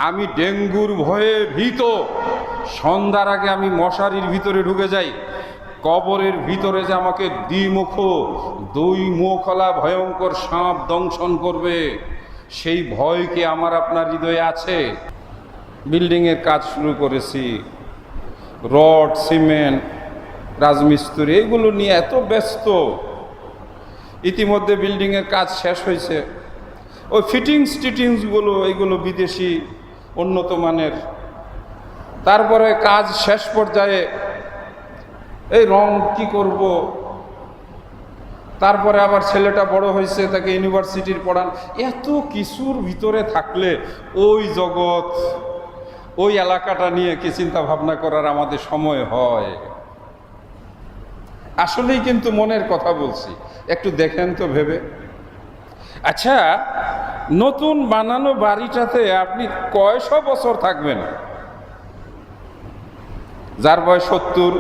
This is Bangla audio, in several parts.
আমি ডেঙ্গুর ভয়ে ভীত, সন্ধ্যার আগে আমি মশারির ভিতরে ঢুকে যাই। কবরের ভিতরে যে আমাকে দুই মুখলা ভয়ঙ্কর সাপ দংশন করবে, সেই ভয় কি আমার আপনার হৃদয়ে আছে? বিল্ডিংয়ের কাজ শুরু করেছি, রড, সিমেন্ট, রাজমিস্ত্রি এগুলো নিয়ে এত ব্যস্ত। ইতিমধ্যে বিল্ডিংয়ের কাজ শেষ হয়েছে। ওই ফিটিংসগুলো এইগুলো বিদেশি উন্নত মানের। তারপরে কাজ শেষ পর্যায়ে এই রং কি করব, তারপরে আবার ছেলেটা বড় হয়েছে, তাকে ইউনিভার্সিটির পড়ান। এত কিছুর ভিতরে থাকলে ওই জগৎ, ওই এলাকাটা নিয়ে কি চিন্তা ভাবনা করার আমাদের সময় হয়? আসলেই কিন্তু মনের কথা বলছি, একটু দেখেন তো ভেবে। আচ্ছা, নতুন বানানো বাড়িটাতে আপনি কয়শো বছর থাকবেন? যার বয়স 70,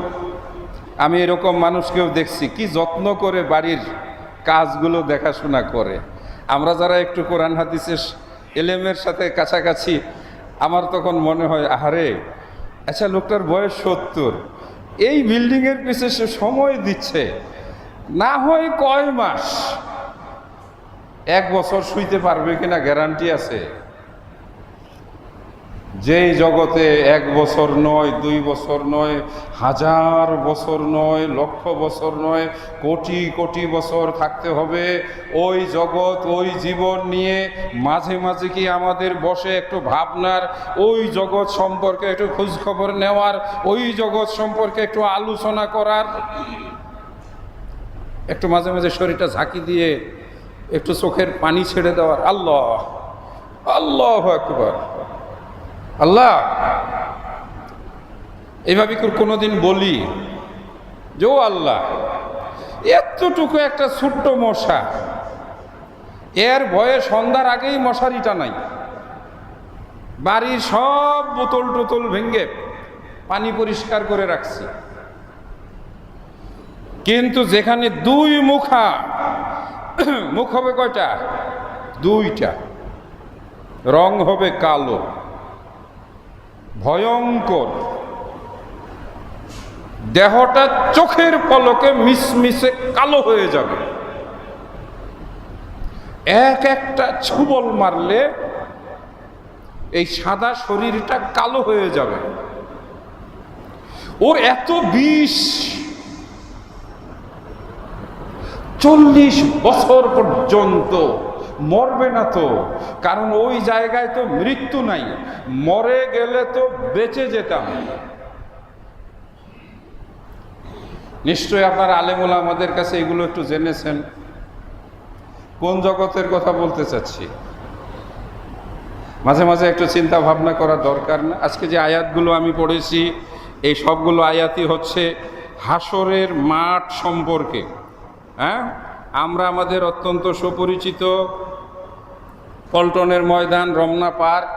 আমি এরকম মানুষকেও দেখছি কি যত্ন করে বাড়ির কাজগুলো দেখাশোনা করে। আমরা যারা একটু কোরআন হাদিসের এলেমের সাথে কাছাকাছি, আমার তখন মনে হয় আহারে, আচ্ছা লোকটার বয়স 70, এই বিল্ডিংয়ের পিছে সে সময় দিচ্ছে, না হয় কয় মাস, 1 বছর শুইতে পারবে কিনা গ্যারান্টি আছে? যেই জগতে 1 বছর নয়, 2 বছর নয়, 1000 বছর নয়, লক্ষ বছর নয়, কোটি কোটি বছর থাকতে হবে, ওই জগৎ, ওই জীবন নিয়ে মাঝে মাঝে কি আমাদের বসে একটু ভাবনার, ওই জগৎ সম্পর্কে একটু খোঁজখবর নেওয়ার, ওই জগৎ সম্পর্কে একটু আলোচনা করার, একটু মাঝে মাঝে শরীরটা ঝাঁকি দিয়ে একটু চোখের পানি ছেড়ে দেওয়ার। আল্লাহ, আল্লাহু আকবার, আল্লাহ। এইভাবে কোনোদিন বলি যে ও আল্লাহ, এতটুকু একটা ছোট্ট মশা, এর ভয়ে সন্ধ্যার আগেই মশারিটা নাই, বাড়ির সব বোতল টোতল ভেঙে পানি পরিষ্কার করে রাখছি, কিন্তু যেখানে 2 মুখা, মুখ হবে কয়টা? 2টা, রং হবে কালো, ভয়ঙ্কর, দেহটা চোখের পলকে মিশমিশে কালো হয়ে যাবে। একটা ছুবল মারলে এই সাদা শরীরটা কালো হয়ে যাবে। ওর এত বিষ, 40 বছর পর্যন্ত মরবে না তো, কারণ ওই জায়গায় তো মৃত্যু নাই, মরে গেলে তো বেঁচে যেতাম। নিশ্চয়ই আপনার আলেমুল আমাদের কাছে এগুলো একটু জেনেছেন। কোন জগতের কথা বলতে চাচ্ছি? মাঝে মাঝে একটু চিন্তা ভাবনা করা দরকার না? আজকে যে আয়াতগুলো আমি পড়েছি, এই সবগুলো আয়াতই হচ্ছে হাসরের মাঠ সম্পর্কে। হ্যাঁ, আমরা আমাদের অত্যন্ত সুপরিচিত পল্টনের ময়দান, রমনা পার্ক,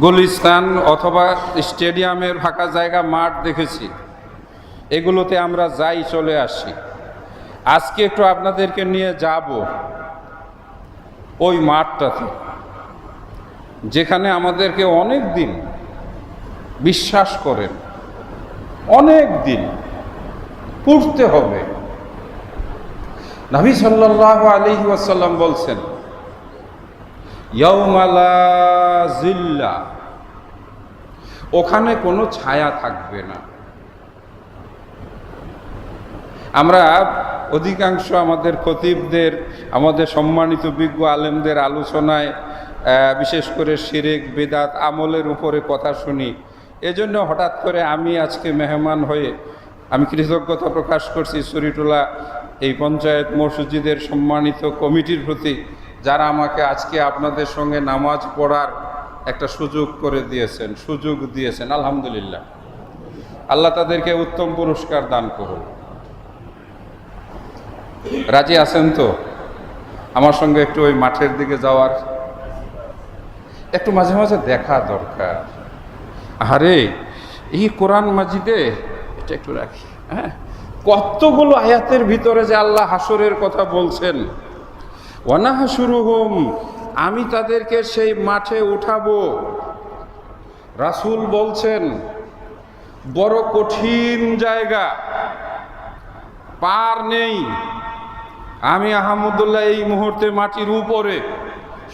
গুলিস্তান অথবা স্টেডিয়ামের ফাঁকা জায়গা, মাঠ দেখেছি, এগুলোতে আমরা যাই, চলে আসি। আজকে একটু আপনাদেরকে নিয়ে যাব ওই মাঠটাতে, যেখানে আমাদেরকে অনেক দিন বিশ্বাস করেন, অনেক দিন পড়তে হবে। নবী সাল্লাল্লাহু আলাইহি ওয়াসাল্লাম বলছেন, ইয়াউমা লা জিল্লা, ওখানে কোনো ছায়া থাকবে না। আমরা অধিকাংশ আমাদের খতিবদের, আমাদের সম্মানিত বিজ্ঞ আলেমদের আলোচনায় বিশেষ করে শিরক, বিদআত, আমলের উপরে কথা শুনি। এজন্য হঠাৎ করে আমি আজকে মেহমান হয়ে আমি কৃতজ্ঞতা প্রকাশ করছি শরীটুলা এই পঞ্চায়েত মসজিদের সম্মানিত কমিটির প্রতি, যারা আমাকে আজকে আপনাদের সঙ্গে নামাজ পড়ার একটা সুযোগ দিয়েছেন। আলহামদুলিল্লাহ, আল্লাহ তাদেরকে উত্তম পুরস্কার দান করুন। রাজি আছেন তো আমার সঙ্গে একটু ওই মাঠের দিকে যাওয়ার? একটু মাঝে মাঝে দেখা দরকার। আরে এই কোরআন মাজিদে এটা একটু রাখি, হ্যাঁ, কতগুলো আয়াতের ভিতরে যে আল্লাহ হাসরের কথা বলছেন। ওয়ানাহশুরুহুম আমি তাদেরকে সেই মাঠে উঠাবো। রাসূল বলছেন বড় কঠিন জায়গা, পার নেই। আমি আহমদুল্লাহ এই মুহূর্তে মাটির উপরে,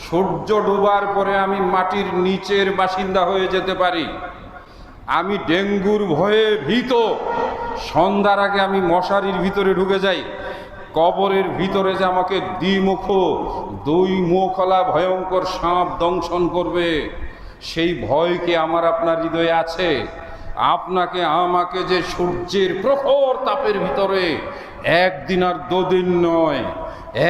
সূর্য ডোবার পরে আমি মাটির নিচের বাসিন্দা হয়ে যেতে পারি। আমি ডেঙ্গুর ভয়ে ভীত, সন্ধ্যার আগে আমি মশারির ভিতরে ঢুকে যাই। কবরের ভিতরে যে আমাকে দুই মুখলা ভয়ঙ্কর সাপ দংশন করবে, সেই ভয় কি আমার আপনার হৃদয়ে আছে? আপনাকে আমাকে যে সূর্যের প্রখর তাপের ভিতরে একদিন আর দুদিন নয়,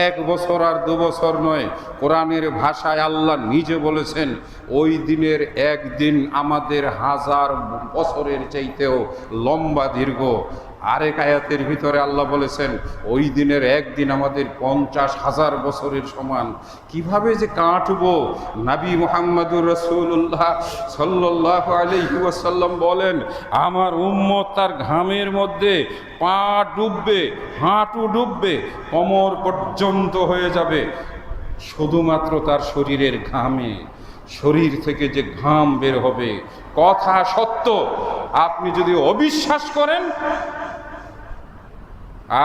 1 বছর আর 2 বছর নয়, কোরআনের ভাষায় আল্লাহ নিজে বলেছেন ওই দিনের একদিন আমাদের 1000 বছরের চাইতেও লম্বা দীর্ঘ। আরেক আয়াতের ভিতরে আল্লাহ বলেছেন ওই দিনের একদিন আমাদের 50,000 বছরের সমান। কিভাবে যে কাটবো? নবী মুহাম্মদুর রাসূলুল্লাহ সাল্লাল্লাহু আলাইহি ওয়াসাল্লাম বলেন আমার উম্মত তার ঘামের মধ্যে পা ডুববে, হাঁটু ডুববে, কোমর পর্যন্ত হয়ে যাবে শুধুমাত্র তার শরীরের ঘামে। শরীর থেকে যে ঘাম বের হবে, কথা সত্য। আপনি যদি অবিশ্বাস করেন,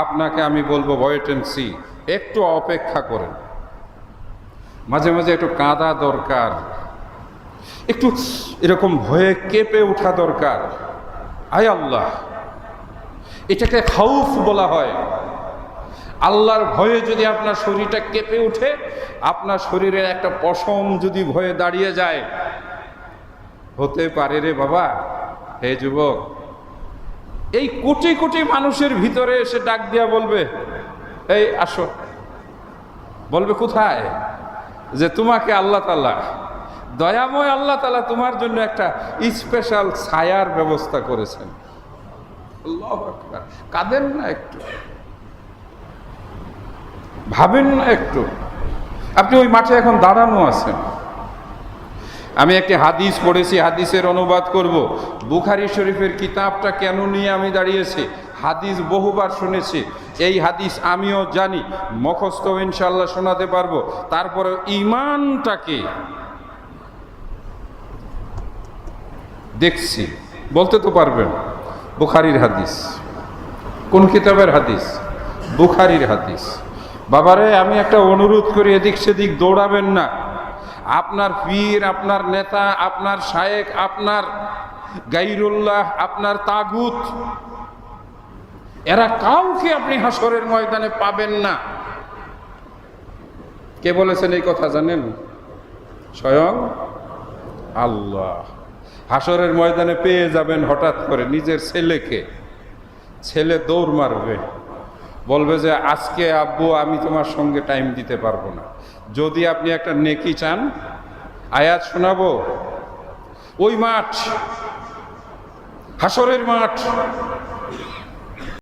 আপনাকে আমি বলবো ওয়েট এন্ড সি, একটু অপেক্ষা করেন। মাঝে মাঝে একটু কাঁদা দরকার, একটু এরকম ভয়ে কেঁপে ওঠা দরকার। আয় আল্লাহ, এটাকে খাউফ বলা হয়। আল্লাহর ভয়ে যদি আপনার শরীরটা কেঁপে ওঠে, আপনার শরীরের একটা পশম যদি ভয়ে দাঁড়িয়ে যায়, হতে পারে রে বাবা, হে যুবক, এই কোটি কোটি মানুষের ভিতরে এসে ডাক দিয়া বলবে এই আসো। বলবে কোথায়? যে তোমাকে আল্লাহ তাআলা, দয়াময় আল্লাহ তাআলা তোমার জন্য একটা স্পেশাল ছায়ার ব্যবস্থা করেছেন। আল্লাহু আকবার। কাঁদেন না একটু, ভাবেন না একটু? আপনি ওই মাঠে এখন দাঁড়ানো আছেন। আমি একটি হাদিস পড়েছি, হাদিসের অনুবাদ করব। বুখারী শরীফের কিতাবটা কেন নিয়ে আমি দাঁড়িয়েছি? হাদিস বহুবার শুনেছি, এই হাদিস আমিও জানি, মুখস্থ ইনশাআল্লাহ শোনাতে পারবো। তারপরে ঈমানটাকে দেখছি, বলতে তো পারবেন। বুখারীর হাদিস। কোন কিতাবের হাদিস? বুখারীর হাদিস। বাবারে, আমি একটা অনুরোধ করি, এদিক সেদিক দৌড়াবেন না। আপনার পীর, আপনার নেতা, আপনার শায়েখ, আপনার গায়রুল্লাহ, আপনার তাগুত, এরা কাউকে আপনি হাসরের ময়দানে পাবেন না। কে বলেছেন এই কথা জানেন? স্বয়ং আল্লাহ। হাসরের ময়দানে পেয়ে যাবেন হঠাৎ করে নিজের ছেলেকে। ছেলে দৌড় মারবে, বলবে যে আজকে আব্বু আমি তোমার সঙ্গে টাইম দিতে পারবো না। যদি আপনি একটা নেকি চান, আয়াত শোনাবো। ওই মাঠ, হাসরের মাঠ,